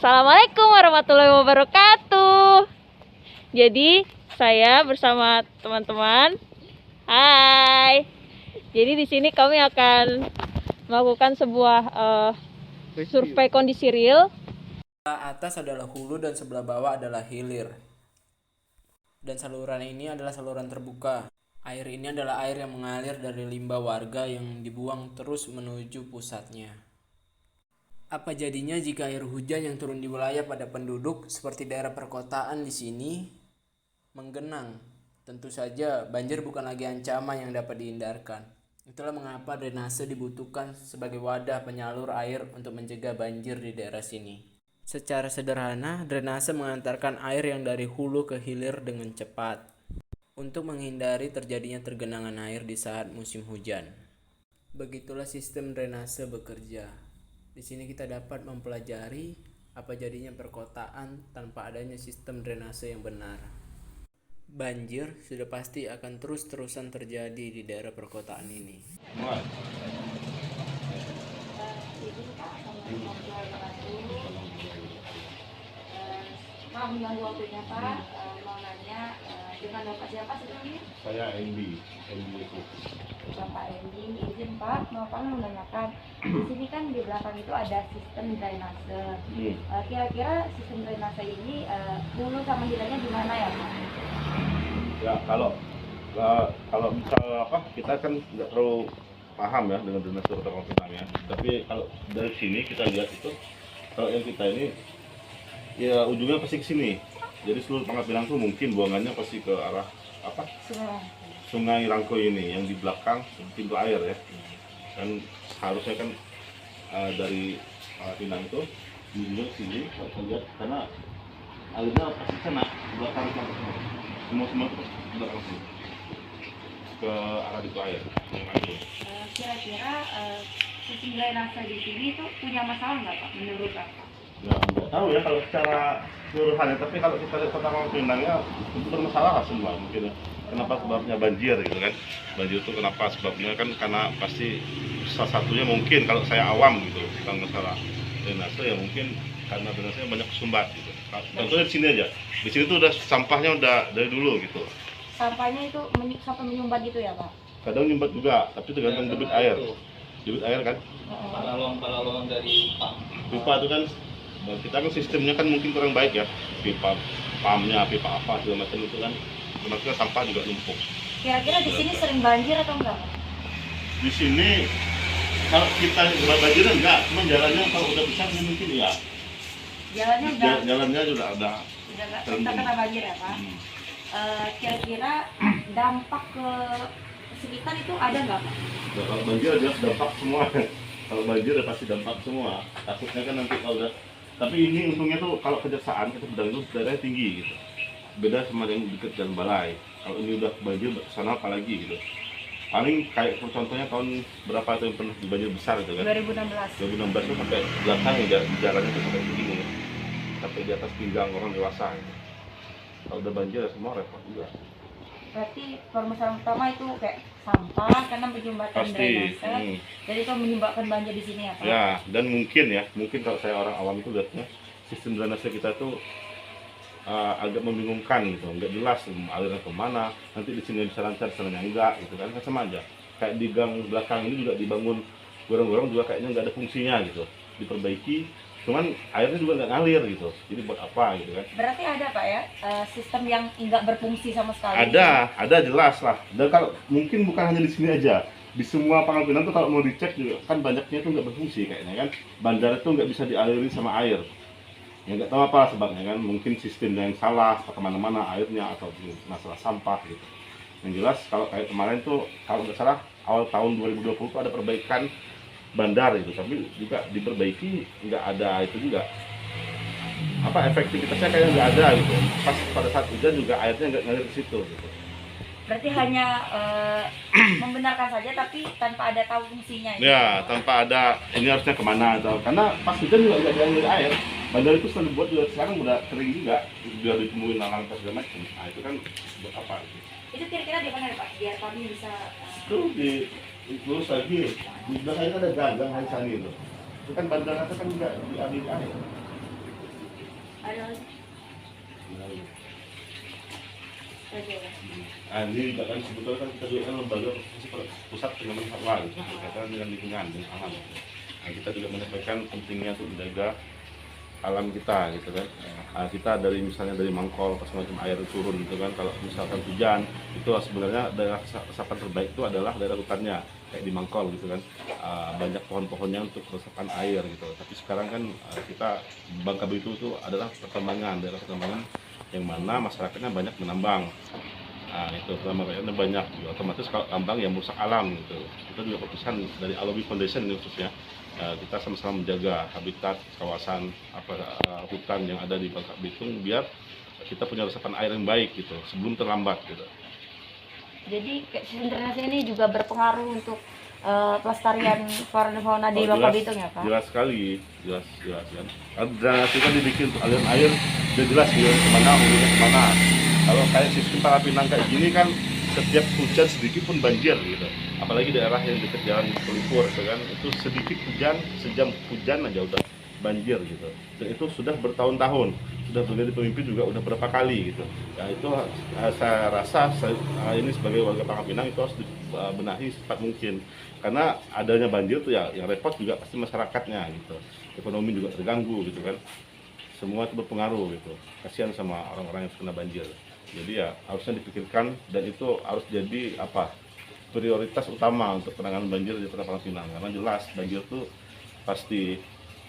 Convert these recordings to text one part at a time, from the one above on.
Assalamualaikum warahmatullahi wabarakatuh. Jadi saya bersama teman-teman. Hai. Jadi di sini kami akan melakukan sebuah survei kondisi real. Sebelah atas adalah hulu dan sebelah bawah adalah hilir. Dan saluran ini adalah saluran terbuka. Air ini adalah air yang mengalir dari limbah warga yang dibuang terus menuju pusatnya. Apa jadinya jika air hujan yang turun di wilayah pada penduduk seperti daerah perkotaan di sini menggenang? Tentu saja banjir bukan lagi ancaman yang dapat dihindarkan. Itulah mengapa drainase dibutuhkan sebagai wadah penyalur air untuk mencegah banjir di daerah sini. Secara sederhana, drainase mengantarkan air yang dari hulu ke hilir dengan cepat untuk menghindari terjadinya tergenangan air di saat musim hujan. Begitulah sistem drainase bekerja. Di sini kita dapat mempelajari apa jadinya perkotaan tanpa adanya sistem drainase yang benar. Banjir sudah pasti akan terus-terusan terjadi di daerah perkotaan ini. Maaf mengganggu waktunya Pak, mau nanya dengan Bapak siapa sebelumnya? Saya Endi itu. Bapak Endi, izin Pak, Bapak mau menanyakan di sini kan di belakang itu ada sistem drainase. Kira-kira sistem drainase ini hulu sama hilirnya di mana ya Pak? Ya kalau misal kita kan nggak terlalu paham ya dengan drainase Kota Pinang ya. Tapi kalau dari sini kita lihat itu kalau yang kita ini ya ujungnya pasti ke sini. Jadi seluruh Pangkal Pinang tuh mungkin buangannya pasti ke arah Sungai Rangko ini yang di belakang pintu air ya. Kan harusnya kan dari Pinang itu menuju ke sini kalau kita lihat karena airnya pasti kena belakang semua ke belakang sini ke arah itu air. Kira-kira sistem drainase di sini itu punya masalah nggak Pak menurut Bapak? Ya nggak tahu ya kalau secara keseluruhannya, tapi kalau kita lihat Kota Pinangnya itu bermasalah semua mungkin ya. Kenapa sebabnya banjir gitu kan? Banjir itu kenapa sebabnya kan karena pasti salah satunya mungkin kalau saya awam gitu tentang masalah drainase ya mungkin karena drainase banyak kesumbat gitu. Contohnya di sini aja, di sini tuh udah sampahnya udah dari dulu gitu. Sampahnya itu sampai menyumbat gitu ya Pak? Kadang nyumbat juga, tapi tergantung debit air. Debit air kan? Balon dari Pipa itu kan kita kan sistemnya kan mungkin kurang baik ya, pipa pumpnya, pipa apa segala macam itu kan, termasuk sampah juga numpuk. Kira-kira di sini sering banjir atau enggak? Di sini kalau kita banjir enggak, cuma jalannya kalau udah besar mungkin ya. Jalannya sudah ada. Udah nggak kena banjir ya Pak? Kira-kira dampak ke sekitar itu ada nggak Pak? Nah, kalau banjir jelas dampak semua. Kalau banjir udah pasti dampak semua. Takutnya kan nanti kalau udah. Tapi ini untungnya tuh kalau kejaksaan kita sedang itu daerahnya tinggi gitu. Beda sama yang dekat jalan balai. Kalau ini udah banjir sana apalagi gitu. Paling kayak contohnya tahun berapa itu yang pernah banjir besar gitu kan? 2016 itu sampai belakang ya jalannya tuh sampai begini ya. Sampai di atas pinggang orang dewasa gitu. Kalau udah banjir ya semua repot juga. Berarti permasalahan utama itu kayak sampah karena menyumbatkan drainase. Jadi itu menyebabkan banjir di sini ya Pak? Ya, dan mungkin kalau saya orang awam itu lihatnya sistem drainase kita tuh agak membingungkan gitu, nggak jelas alirnya kemana. Nanti di sini bisa lancar, sana enggak gitu kan, sama aja. Kayak di gang belakang ini juga dibangun gorong-gorong juga kayaknya nggak ada fungsinya gitu, diperbaiki. Cuman airnya juga nggak ngalir gitu, jadi buat apa gitu kan? Berarti ada Pak ya sistem yang nggak berfungsi sama sekali? Ada jelas lah. Dan kalau mungkin bukan hanya di sini aja, di semua Pangkal Pinang tuh kalau mau dicek juga kan banyaknya tuh nggak berfungsi kayaknya kan. Bandara tuh nggak bisa dialiri sama air. Ya nggak tahu apa sebabnya kan, mungkin sistemnya yang salah atau kemana-mana airnya atau masalah sampah gitu. Yang jelas kalau kayak kemarin tuh kalau nggak salah awal tahun 2020 tuh ada perbaikan bandar itu, tapi juga diperbaiki nggak ada itu juga efektivitasnya kayak nggak ada gitu. Pas pada saat hujan juga airnya nggak ngalir ke situ gitu. Berarti hanya membenarkan saja tapi tanpa ada tahu fungsinya Ya gitu. tanpa ada ini harusnya kemana atau karena pas hujan juga nggak dialir air. Bandar itu sudah dibuat juga sekarang udah kering juga, biar ditemuin langkah segala macam. Nah itu kan buat apa? Itu kira-kira di mana ya Pak? Biar kami bisa Itu terus lagi di belakang ada gagang hari sana itu kan bandara itu kan nggak diambil air. Ada lagi? Oke. Ini juga kan sebetulnya kan kita juga kan lembaga pusat pengembangan fatwa gitu, berkaitan dengan lingkungan dan alam. Nah, kita juga menyampaikan pentingnya untuk menjaga alam kita gitu kan. Kita dari misalnya dari Mangkol pas macam air turun gitu kan, kalau misalkan hujan itu sebenarnya daerah resapan terbaik itu adalah daerah hutannya kayak di Mangkol gitu kan. Banyak pohon-pohonnya untuk resapan air gitu. Tapi sekarang kan kita Bangka Belitung itu adalah daerah pertambangan yang mana masyarakatnya banyak menambang. Itu penambangannya banyak, otomatis kalau tambang yang merusak alam gitu. Kita juga perpisahan dari Alobi Foundation ini khususnya. Kita sama-sama menjaga habitat kawasan hutan yang ada di Bangka Belitung biar kita punya resapan air yang baik gitu sebelum terlambat gitu. Jadi sistem drainase ini juga berpengaruh untuk pelestarian flora dan fauna di Bangka Belitung ya Pak? Jelas sekali, jelas kan. Drainase kan dibikin untuk aliran air udah jelas ya kemana, hulunya kemana. Kalau kayak sistem Parapinang kayak gini kan setiap hujan sedikit pun banjir gitu. Apalagi daerah yang dekat jalan Pelipur gitu kan, itu sedikit hujan, sejam hujan aja udah banjir gitu. Dan itu sudah bertahun-tahun, sudah menjadi pemimpin juga udah berapa kali gitu. Ya itu saya rasa ini sebagai warga Pangkal Pinang itu harus dibenahi secepat mungkin. Karena adanya banjir tuh ya yang repot juga pasti masyarakatnya gitu. Ekonomi juga terganggu gitu kan. Semua itu berpengaruh gitu. Kasihan sama orang-orang yang kena banjir. Jadi ya harusnya dipikirkan dan itu harus jadi prioritas utama untuk penanganan banjir di Kota Pangkal Pinang. Karena jelas banjir itu pasti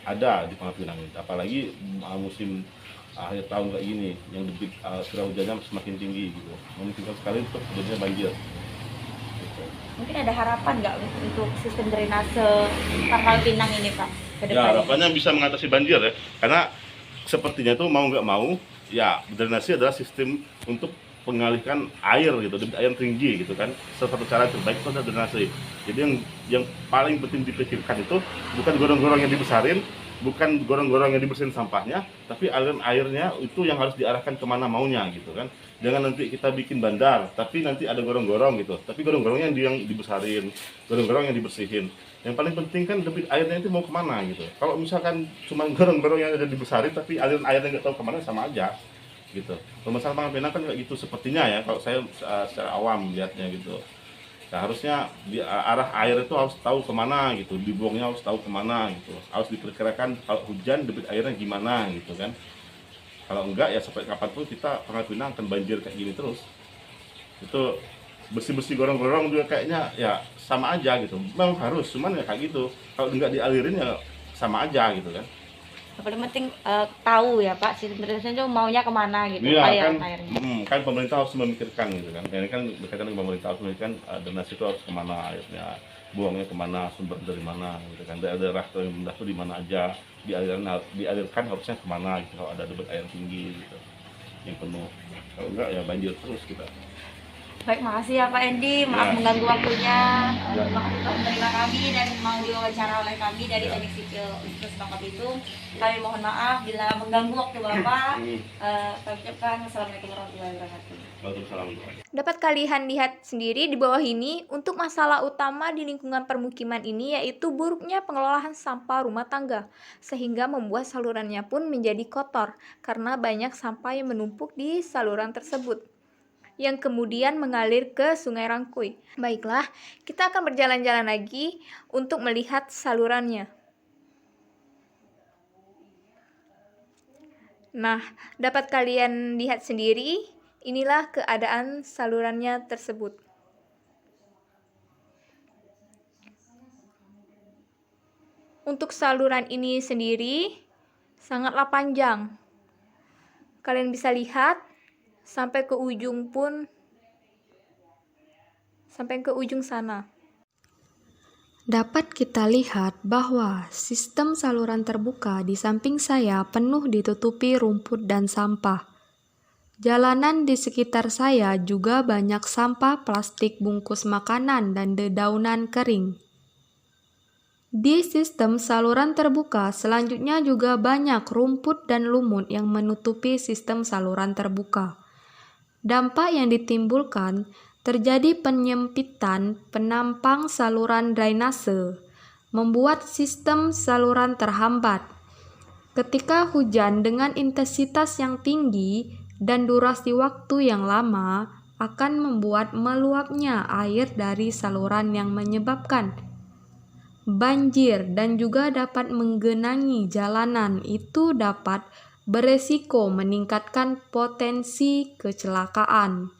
ada di Pangkal Pinang ini. Apalagi musim akhir tahun kayak gini yang debit curah hujannya semakin tinggi gitu. Memungkinkan sekali untuk terjadinya banjir. Gitu. Mungkin ada harapan nggak untuk sistem drainase Pangkal Pinang ini Pak? Ke Ya depannya? harapannya bisa mengatasi banjir ya. Karena sepertinya itu mau nggak mau ya drainase adalah sistem untuk mengalihkan air gitu, debit air tinggi gitu kan. Salah satu cara terbaik itu adalah drainase. Jadi yang paling penting dipikirkan itu bukan gorong-gorong yang dibesarin, bukan gorong-gorong yang dibersihin sampahnya, tapi aliran airnya itu yang harus diarahkan kemana maunya gitu kan. Jangan nanti kita bikin bandar, tapi nanti ada gorong-gorong gitu. Tapi gorong-gorongnya yang dibesarin, gorong-gorong yang dibersihin. Yang paling penting kan debit airnya itu mau kemana gitu. Kalau misalkan cuma gorong-gorong yang ada dibesarin, tapi aliran airnya nggak tahu kemana, sama aja gitu. Permasalahan Pangkal Pinang kan kayak gitu sepertinya ya, kalau saya secara awam lihatnya gitu. Nah, harusnya arah air itu harus tahu kemana gitu, dibuangnya harus tahu kemana gitu, harus diperkirakan kalau hujan debit airnya gimana gitu kan. Kalau enggak ya sampai kapanpun kita Pangkal Pinang akan banjir kayak gini terus. Itu bersih-bersih gorong-gorong juga kayaknya ya sama aja gitu. Memang harus, cuman ya kayak gitu. Kalau enggak dialirin ya sama aja gitu kan. Yang paling penting tahu ya Pak, sistem drainase itu maunya kemana gitu. Iya kan, airnya. kan pemerintah harus memikirkan gitu kan. Ini kan berkaitan dengan pemerintah harus memikirkan drainase itu harus kemana airnya, buangnya kemana, sumber dari mana gitu kan. Daerah terendah itu di mana aja, dialirkan harusnya kemana gitu. Kalau ada debit air tinggi gitu, yang penuh. Kalau enggak ya banjir terus kita. Baik, makasih ya Pak Endi, maaf Ya. mengganggu waktunya. Ya. Makasih telah menerima kami dan mau diwawancara oleh kami dari Ya. Teknik Sipil Universitas Bangka Belitung. Kami mohon maaf bila mengganggu waktu Bapak. Kami ucapkan wassalamualaikum warahmatullahi wabarakatuh. Waalaikumsalam. Dapat kalian lihat sendiri di bawah ini, untuk masalah utama di lingkungan permukiman ini yaitu buruknya pengelolaan sampah rumah tangga, sehingga membuat salurannya pun menjadi kotor karena banyak sampah yang menumpuk di saluran tersebut, yang kemudian mengalir ke Sungai Rangkuy. Baiklah, kita akan berjalan-jalan lagi untuk melihat salurannya. Nah, dapat kalian lihat sendiri, inilah keadaan salurannya tersebut. Untuk saluran ini sendiri sangatlah panjang. Kalian bisa lihat sampai ke ujung sana. Dapat kita lihat bahwa sistem saluran terbuka di samping saya penuh ditutupi rumput dan sampah. Jalanan di sekitar saya juga banyak sampah plastik bungkus makanan dan dedaunan kering. Di sistem saluran terbuka selanjutnya juga banyak rumput dan lumut yang menutupi sistem saluran terbuka. Dampak yang ditimbulkan terjadi penyempitan penampang saluran drainase, membuat sistem saluran terhambat. Ketika hujan dengan intensitas yang tinggi dan durasi waktu yang lama akan membuat meluapnya air dari saluran yang menyebabkan banjir dan juga dapat menggenangi jalanan. Itu dapat beresiko meningkatkan potensi kecelakaan.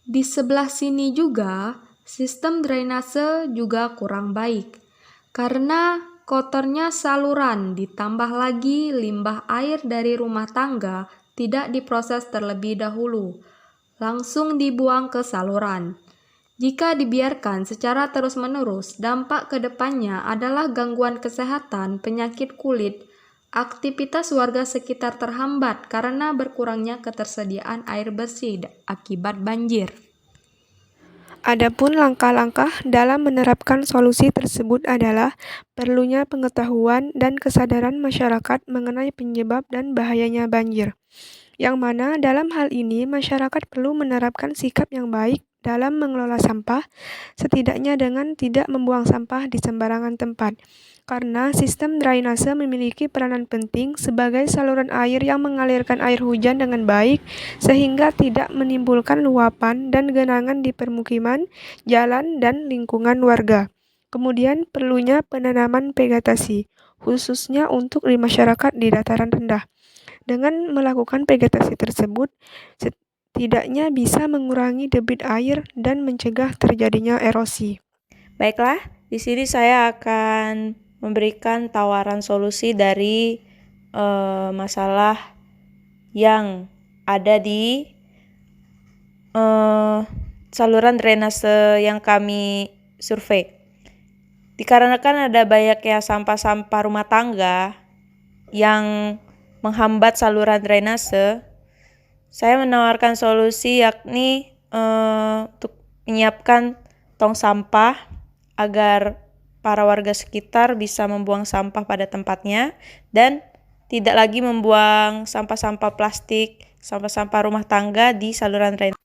Di sebelah sini juga, sistem drainase juga kurang baik. Karena kotornya saluran ditambah lagi limbah air dari rumah tangga tidak diproses terlebih dahulu, langsung dibuang ke saluran. Jika dibiarkan secara terus-menerus, dampak ke depannya adalah gangguan kesehatan, penyakit kulit, aktivitas warga sekitar terhambat karena berkurangnya ketersediaan air bersih akibat banjir. Adapun langkah-langkah dalam menerapkan solusi tersebut adalah perlunya pengetahuan dan kesadaran masyarakat mengenai penyebab dan bahayanya banjir. Yang mana dalam hal ini masyarakat perlu menerapkan sikap yang baik dalam mengelola sampah, setidaknya dengan tidak membuang sampah di sembarangan tempat. Karena sistem drainase memiliki peranan penting sebagai saluran air yang mengalirkan air hujan dengan baik sehingga tidak menimbulkan luapan dan genangan di permukiman, jalan, dan lingkungan warga. Kemudian perlunya penanaman vegetasi, khususnya untuk di masyarakat di dataran rendah. Dengan melakukan vegetasi tersebut, setidaknya bisa mengurangi debit air dan mencegah terjadinya erosi. Baiklah, di sini saya akan memberikan tawaran solusi dari masalah yang ada di saluran drainase yang kami survei. Dikarenakan ada banyaknya sampah-sampah rumah tangga yang menghambat saluran drainase, saya menawarkan solusi yakni untuk menyiapkan tong sampah agar para warga sekitar bisa membuang sampah pada tempatnya dan tidak lagi membuang sampah-sampah plastik, sampah-sampah rumah tangga di saluran drainase.